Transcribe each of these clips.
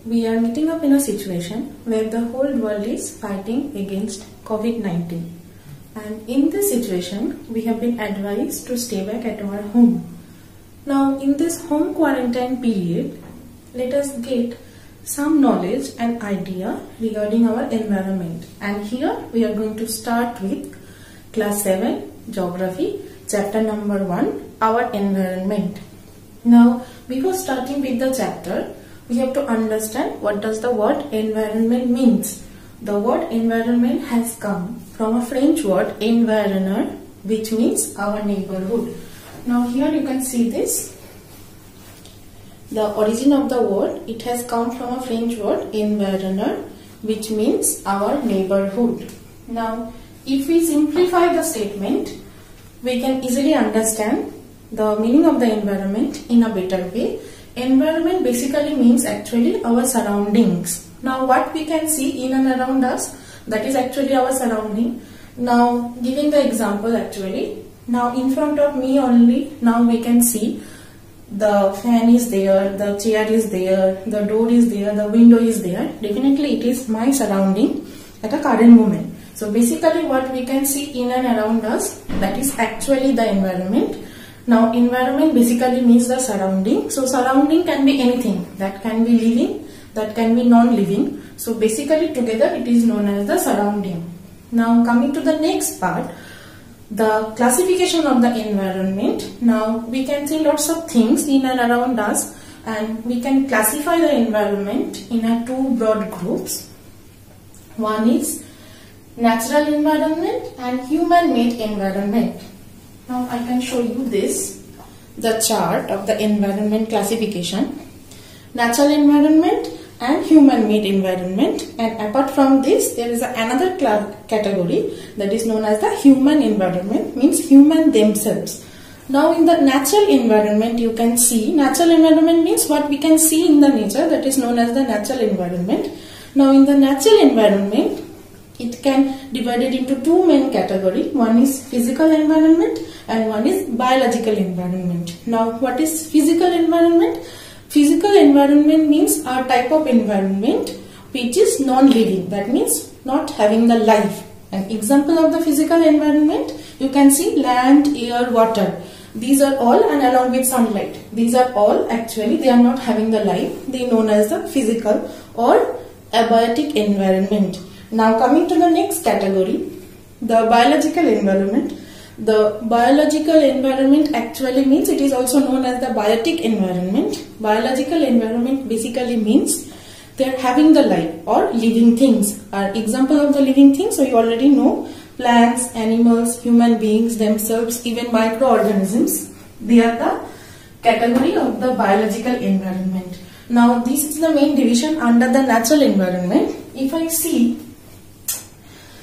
we are meeting up in a situation where the whole world is fighting against COVID-19. And in this situation, we have been advised to stay back at our home. Now, in this home quarantine period, let us get some knowledge and idea regarding our environment. And here we are going to start with class 7 geography, chapter number 1, our environment. Now, before starting with the chapter, we have to understand what does the word environment means. The word environment has come from a French word environner, which means our neighborhood. Now here you can see this. The origin of the word, it has come from a French word environner, which means our neighborhood. Now if we simplify the statement, we can easily understand the meaning of the environment in a better way. Environment basically means actually our surroundings. Now what we can see in and around us, that is actually our surrounding. Now giving the example actually, now in front of me only, now we can see the fan is there, the chair is there, the door is there, the window is there. Definitely it is my surrounding at a current moment. So basically what we can see in and around us, that is actually the environment. Now environment basically means the surrounding. So surrounding can be anything, that can be living, that can be non-living. So basically together it is known as the surrounding. Now coming to the next part, the classification of the environment. Now we can see lots of things in and around us, and we can classify the environment in two broad groups. One is natural environment and human-made environment. Now I can show you this, the chart of the environment classification. Natural environment and human-made environment, and apart from this there is another category that is known as the human environment, means human themselves. Now in the natural environment you can see, natural environment means what we can see in the nature, that is known as the natural environment. Now in the natural environment, it can divided into two main categories. One is physical environment and one is biological environment. Now what is physical environment? Physical environment means a type of environment which is non-living, that means not having the life. An example of the physical environment, you can see land, air, water. These are all, and along with sunlight. These are all actually, they are not having the life. They are known as the physical or abiotic environment. Now coming to the next category, the biological environment. The biological environment actually means, it is also known as the biotic environment. Biological environment basically means they are having the life or living things. Our example of the living things, so you already know, plants, animals, human beings themselves, even microorganisms. They are the category of the biological environment. Now this is the main division under the natural environment. If I see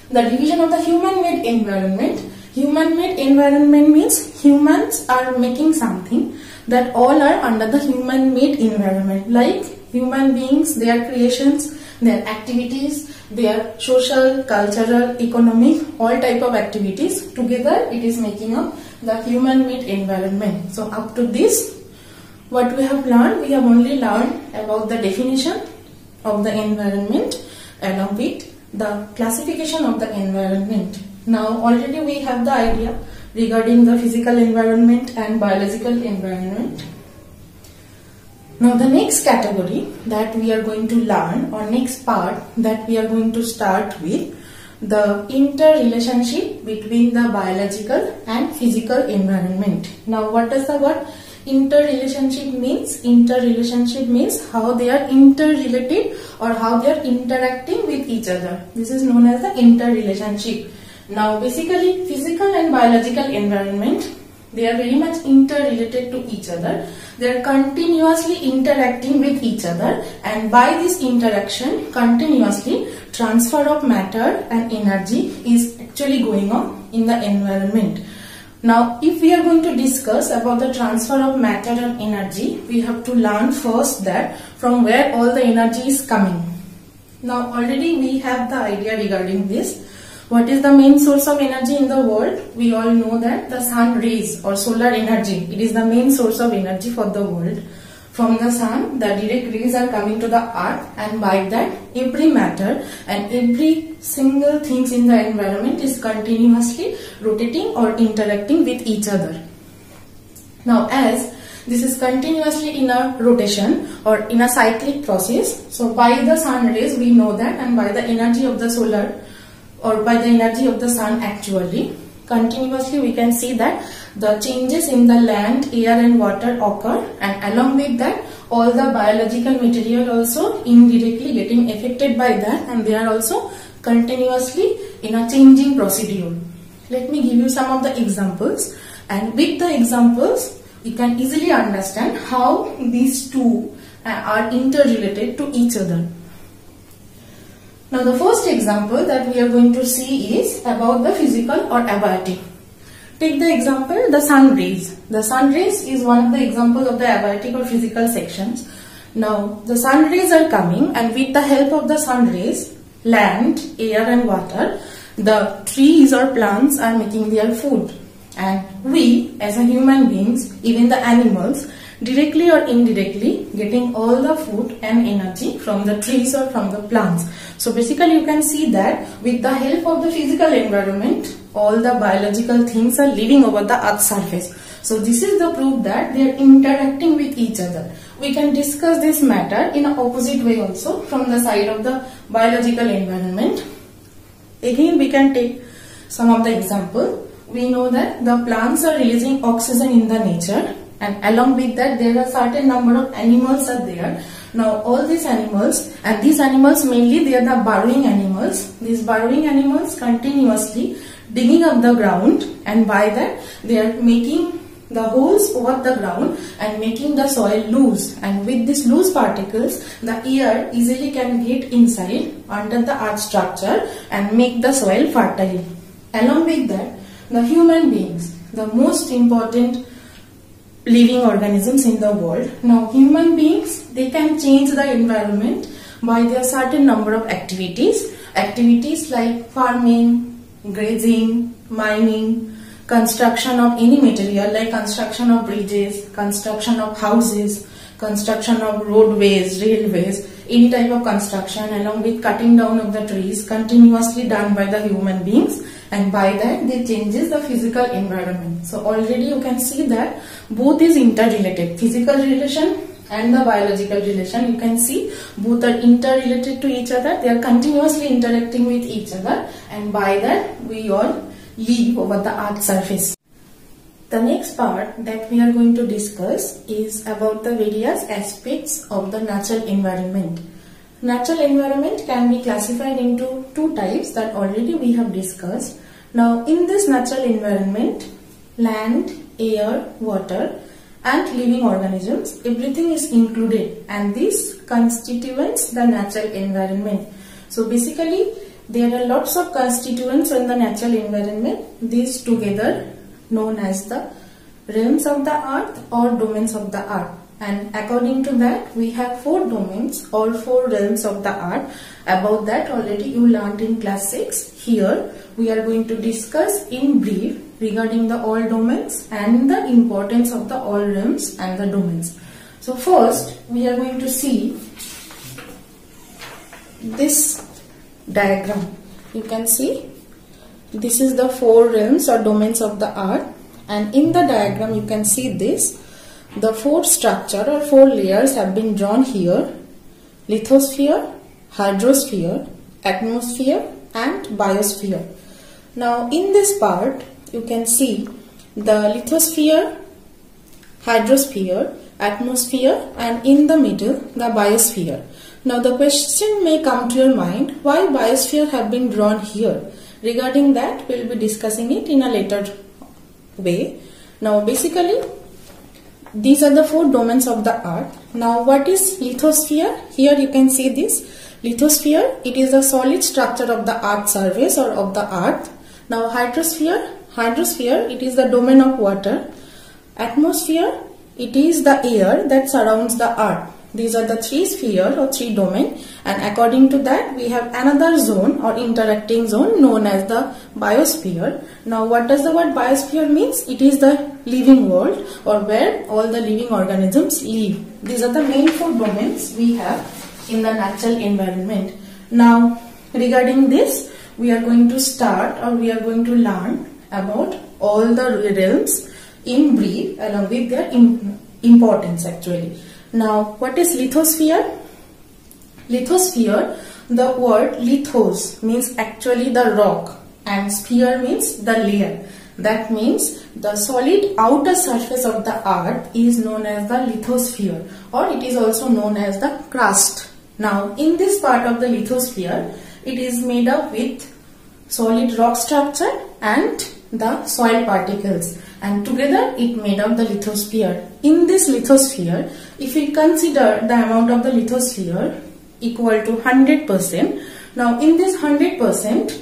the division of the human-made environment, human-made environment means humans are making something, that all are under the human-made environment, like human beings, their creations, their activities, their social, cultural, economic, all type of activities. Together it is making up the human-made environment. So up to this, what we have learned, we have only learned about the definition of the environment along with the classification of the environment. Now already we have the idea regarding the physical environment and biological environment. Now the next category that we are going to learn, or next part that we are going to start with, the interrelationship between the biological and physical environment. Now what does the word interrelationship means? Interrelationship means how they are interrelated or how they are interacting with each other. This is known as the interrelationship. Now basically physical and biological environment, they are very much interrelated to each other. They are continuously interacting with each other, and by this interaction continuously transfer of matter and energy is actually going on in the environment. Now if we are going to discuss about the transfer of matter and energy, we have to learn first that from where all the energy is coming. Now already we have the idea regarding this. What is the main source of energy in the world? We all know that the sun rays or solar energy, it is the main source of energy for the world. from the sun, the direct rays are coming to the earth, and by that every matter and every single things in the environment is continuously rotating or interacting with each other. Now as this is continuously in a rotation or in a cyclic process, so by the sun rays we know that, and by the energy of the solar or by the energy of the sun actually, continuously we can see that the changes in the land, air and water occur, and along with that all the biological material also indirectly getting affected by that, and they are also continuously in a changing procedure. Let me give you some of the examples, and with the examples you can easily understand how these two are interrelated to each other. Now the first example that we are going to see is about the physical or abiotic. Take the example the sun rays. The sun rays is one of the examples of the abiotic or physical sections. Now the sun rays are coming, and with the help of the sun rays, land, air and water, the trees or plants are making their food. And we as a human beings, even the animals, directly or indirectly getting all the food and energy from the trees or from the plants. So basically you can see that with the help of the physical environment, all the biological things are living over the earth's surface. So this is the proof that they are interacting with each other. We can discuss this matter in an opposite way also from the side of the biological environment. Again we can take some of the example. We know that the plants are releasing oxygen in the nature, and along with that there are certain number of animals are there. Now all these animals, and these animals mainly they are the burrowing animals. These burrowing animals continuously digging up the ground, and by that they are making the holes over the ground and making the soil loose, and with these loose particles the air easily can get inside under the earth structure and make the soil fertile. Along with that, the human beings, the most important living organisms in the world. Now human beings, they can change the environment by their certain number of activities. Activities like farming, grazing, mining, construction of any material like construction of bridges, construction of houses, construction of roadways, railways, any type of construction, along with cutting down of the trees continuously done by the human beings, and by that they changes the physical environment. So already you can see that both is interrelated, physical relation and the biological relation. You can see both are interrelated to each other, they are continuously interacting with each other, and by that we all live over the earth's surface. The next part that we are going to discuss is about the various aspects of the natural environment. Natural environment can be classified into two types that already we have discussed. Now in this natural environment, land, air, water and living organisms, everything is included, and this constituents the natural environment. So basically there are lots of constituents in the natural environment. These together known as the realms of the earth or domains of the earth, and according to that we have 4 domains or 4 realms of the earth. About that already you learned in class 6. Here we are going to discuss in brief regarding the all domains and the importance of the all realms and the domains. So first we are going to see this diagram. You can see this is the 4 realms or domains of the earth, and in the diagram you can see this. The 4 structure or 4 layers have been drawn here: lithosphere, hydrosphere, atmosphere and biosphere. Now in this part you can see the lithosphere, hydrosphere, atmosphere and in the middle the biosphere. Now the question may come to your mind, why biosphere have been drawn here? Regarding that we will be discussing it in a later way. Now basically these are the 4 domains of the earth. Now what is lithosphere? Here you can see this lithosphere. It is a solid structure of the earth's surface or of the earth. Now hydrosphere, it is the domain of water. Atmosphere, it is the air that surrounds the earth. These are the 3 spheres or 3 domains, and according to that we have another zone or interacting zone known as the biosphere. Now what does the word biosphere means? It is the living world, or where all the living organisms live. These are the main 4 domains we have in the natural environment. Now regarding this, we are going to start, or we are going to learn about all the realms in brief along with their importance actually. Now what is lithosphere? Lithosphere, the word lithos means actually the rock, and sphere means the layer. That means the solid outer surface of the earth is known as the lithosphere, or it is also known as the crust. Now in this part of the lithosphere, it is made up with solid rock structure and the soil particles, and together it made up the lithosphere. In this lithosphere, if we consider the amount of the lithosphere equal to 100%, now in this 100%,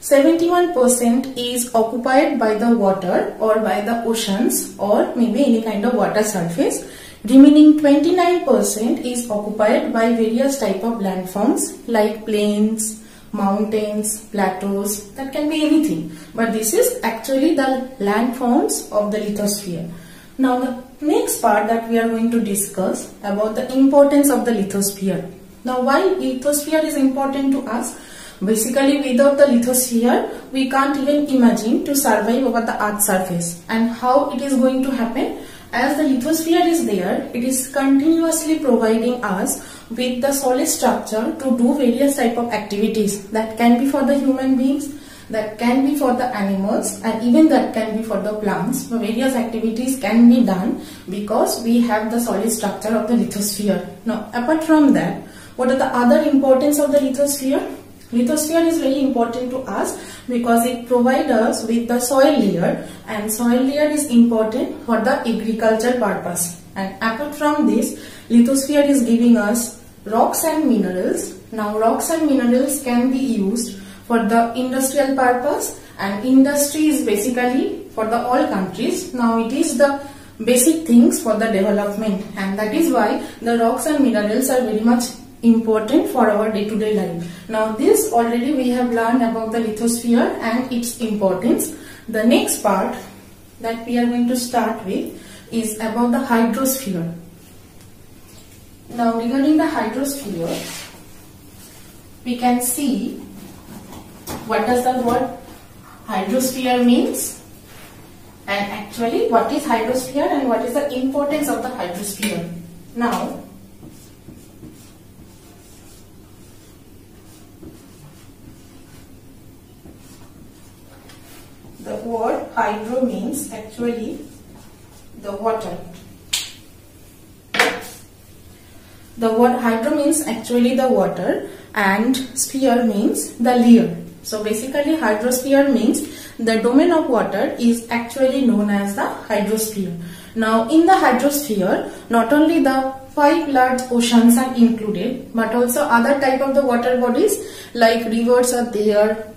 71% is occupied by the water or by the oceans or maybe any kind of water surface. Remaining 29% is occupied by various type of landforms like plains, mountains, plateaus, that can be anything. But this is actually the landforms of the lithosphere. Now the next part that we are going to discuss about the importance of the lithosphere. Now why lithosphere is important to us? Basically without the lithosphere, we can't even imagine to survive over the earth's surface. And how it is going to happen? As the lithosphere is there, it is continuously providing us with the solid structure to do various type of activities. That can be for the human beings, that can be for the animals, and even that can be for the plants. So various activities can be done because we have the solid structure of the lithosphere. Now apart from that, what are the other importance of the lithosphere? Lithosphere is very important to us because it provides us with the soil layer, and soil layer is important for the agriculture purpose. And apart from this, lithosphere is giving us rocks and minerals. Now rocks and minerals can be used for the industrial purpose, and industry is basically for the all countries. Now it is the basic things for the development, and that is why the rocks and minerals are very much important for our day-to-day life. Now this already we have learned about the lithosphere and its importance. The next part that we are going to start with is about the hydrosphere. Now regarding the hydrosphere, we can see what does the word hydrosphere means, and actually what is hydrosphere and what is the importance of the hydrosphere. Now the word hydro means actually the water. The word hydro means actually the water, and sphere means the layer. So basically hydrosphere means the domain of water is actually known as the hydrosphere. Now in the hydrosphere, not only the 5 large oceans are included, but also other type of the water bodies like rivers are there,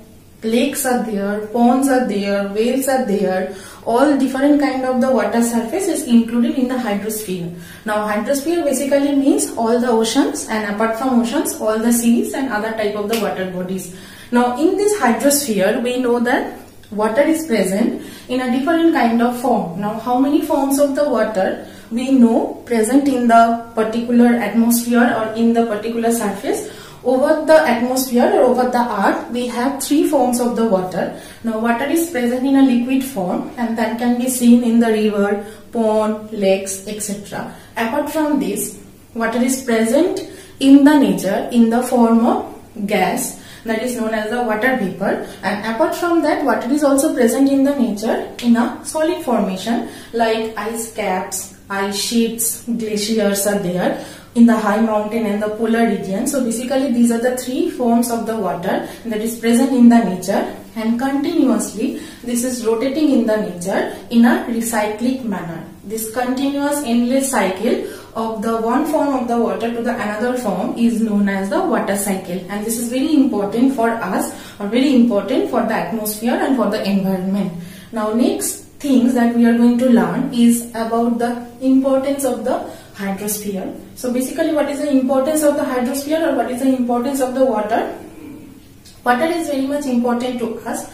lakes are there, ponds are there, whales are there. All different kind of the water surface is included in the hydrosphere. Now hydrosphere basically means all the oceans, and apart from oceans, all the seas and other type of the water bodies. Now in this hydrosphere, we know that water is present in a different kind of form. Now how many forms of the water we know present in the particular atmosphere or in the particular surface? Over the atmosphere or over the earth, we have 3 forms of the water. Now water is present in a liquid form, and that can be seen in the river, pond, lakes, etc. Apart from this, water is present in the nature in the form of gas, that is known as the water vapor. And apart from that, water is also present in the nature in a solid formation like ice caps, ice sheets, glaciers are there in the high mountain and the polar region. So basically these are the 3 forms of the water that is present in the nature, and continuously this is rotating in the nature in a recyclic manner. This continuous endless cycle of the one form of the water to the another form is known as the water cycle, and this is very important for us, or very important for the atmosphere and for the environment. Now next things that we are going to learn is about the importance of the hydrosphere. So basically what is the importance of the hydrosphere, or what is the importance of the water? Water is very much important to us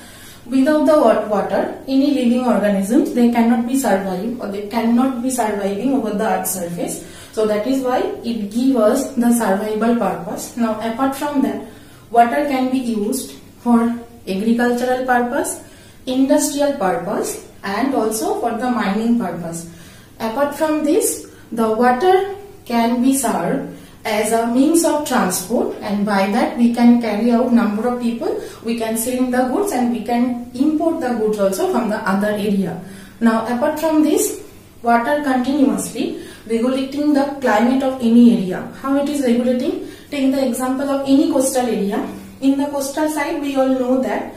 Without the water, any living organisms, they cannot be surviving, or they cannot be surviving over the earth's surface. So that is why it gives us the survival purpose. Now apart from that, water can be used for agricultural purpose, industrial purpose, and also for the mining purpose. Apart from this, the water can be served as a means of transport, and by that we can carry out number of people, we can sell the goods, and we can import the goods also from the other area. Now apart from this, water continuously regulating the climate of any area. How it is regulating? Take the example of any coastal area. In the coastal side, we all know that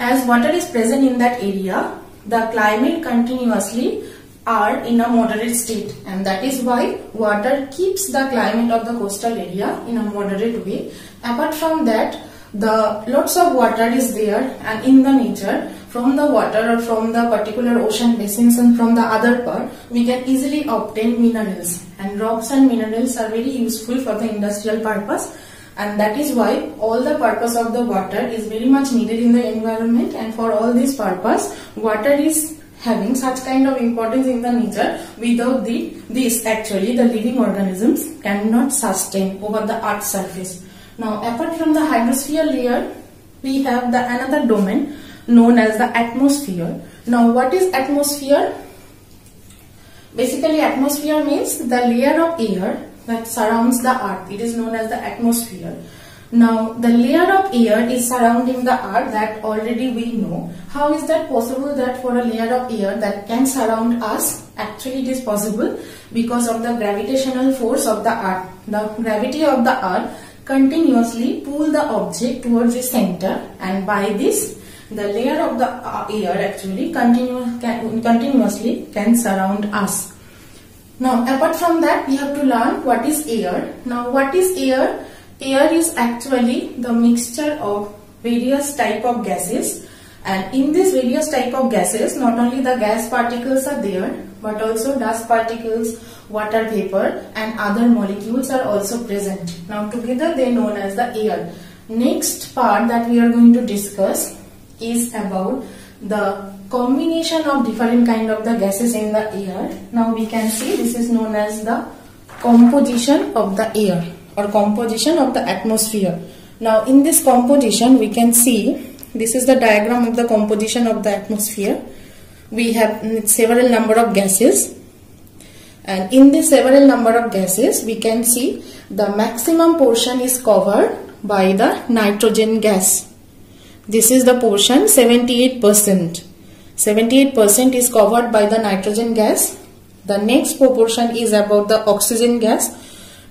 as water is present in that area, the climate continuously are in a moderate state, and that is why water keeps the climate of the coastal area in a moderate way. Apart from that, the lots of water is there, and in the nature, from the water or from the particular ocean basins and from the other part, we can easily obtain minerals, and rocks and minerals are very useful for the industrial purpose, and that is why all the purpose of the water is very much needed in the environment. And for all this purpose, water is having such kind of importance in the nature. Without this actually the living organisms cannot sustain over the earth's surface. Now apart from the hydrosphere layer, we have the another domain known as the atmosphere. Now what is atmosphere? Basically atmosphere means the layer of air that surrounds the earth. It is known as the atmosphere. Now the layer of air is surrounding the earth, that already we know. How is that possible that for a layer of air that can surround us? Actually it is possible because of the gravitational force of the earth. The gravity of the earth continuously pull the object towards the center, and by this the layer of the air actually continuously can surround us. Now apart from that, we have to learn what is air. Now what is air? Air is actually the mixture of various type of gases, and in this various type of gases, not only the gas particles are there, but also dust particles, water vapor, and other molecules are also present. Now together they are known as the air. Next part that we are going to discuss is about the combination of different kind of the gases in the air. Now we can see this is known as the composition of the air, or composition of the atmosphere. Now in this composition, we can see this is the diagram of the composition of the atmosphere. We have several number of gases, and in this several number of gases, we can see the maximum portion is covered by the nitrogen gas. This is the portion 78%. 78% is covered by the nitrogen gas. The next proportion is about the oxygen gas.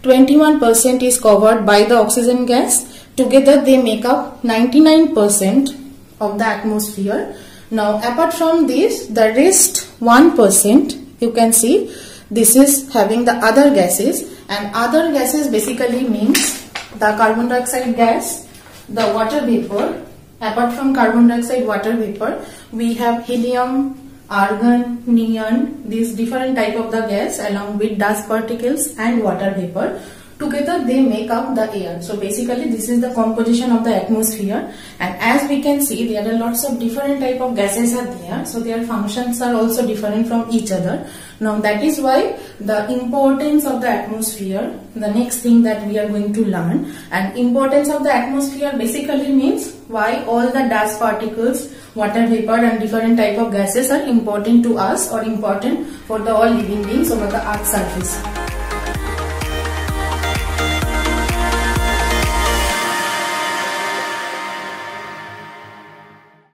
21% is covered by the oxygen gas. Together they make up 99% of the atmosphere. Now apart from this, the rest 1%, you can see this is having the other gases, and other gases basically means the carbon dioxide gas, the water vapor. Apart from carbon dioxide, water vapor, we have helium, argon, neon, these different type of the gas along with dust particles and water vapor. Together they make up the air. So basically this is the composition of the atmosphere, and as we can see there are lots of different type of gases are there, so their functions are also different from each other. Now that is why the importance of the atmosphere, the next thing that we are going to learn. And importance of the atmosphere basically means why all the dust particles, water vapor and different type of gases are important to us, or important for the all living beings over the earth's surface.